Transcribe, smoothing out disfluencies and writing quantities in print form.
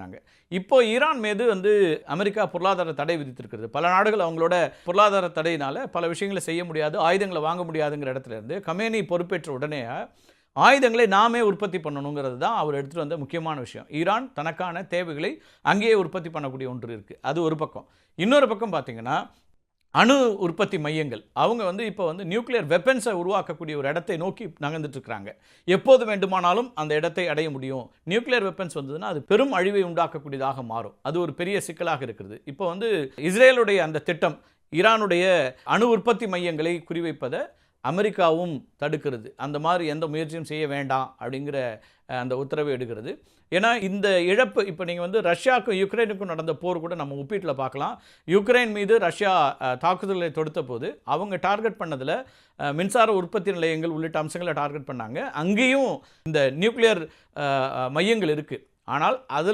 இருந்தாங்க. இப்போ ஈரான் மீது அமெரிக்கா பொருளாதார தடை விதித்திருக்கிறது. பல நாடுகள் அவங்களோட பொருளாதார தடையினால பல விஷயங்களை செய்ய முடியாது, ஆயுதங்களை வாங்க முடியாதுங்கிற இடத்துல இருந்து கமேனி பொறுப்பேற்ற உடனே ஆயுதங்களை நாமே உற்பத்தி பண்ணணுங்கிறது தான் அவர் எடுத்துகிட்டு வந்த முக்கியமான விஷயம். ஈரான் தனக்கான தேவைகளை அங்கேயே உற்பத்தி பண்ணக்கூடிய ஒன்று இருக்குது. அது ஒரு பக்கம். இன்னொரு பக்கம் பார்த்தீங்கன்னா, அணு உற்பத்தி மையங்கள் அவங்க இப்போ நியூக்ளியர் வெப்பன்ஸை உருவாக்கக்கூடிய ஒரு இடத்தை நோக்கி நகர்ந்துட்டு இருக்கிறாங்க. எப்போது வேண்டுமானாலும் அந்த இடத்தை அடைய முடியும். நியூக்ளியர் வெப்பன்ஸ் வந்ததுன்னா அது பெரும் அழிவை உண்டாக்கக்கூடியதாக மாறும். அது ஒரு பெரிய சிக்கலாக இருக்கிறது. இப்போ இஸ்ரேலுடைய அந்த திட்டம் ஈரானுடைய அணு உற்பத்தி மையங்களை குறிவைப்பதை அமெரிக்காவும் தடுக்கிறது. அந்த மாதிரி எந்த முயற்சியும் செய்ய வேண்டாம் அப்படிங்கிற அந்த உத்தரவை எடுக்கிறது. ஏன்னா இந்த இழப்பு இப்போ நீங்கள் ரஷ்யாவுக்கும் யுக்ரைனுக்கும் நடந்த போர் கூட நம்ம ஒப்பீட்டில் பார்க்கலாம். யுக்ரைன் மீது ரஷ்யா தாக்குதலை தொடுத்த போது அவங்க டார்கெட் பண்ணதில் மின்சார உற்பத்தி நிலையங்கள் உள்ளிட்ட அம்சங்களை டார்கெட் பண்ணாங்க. அங்கேயும் இந்த நியூக்ளியர் மையங்கள் இருக்குது. ஆனால் அதில்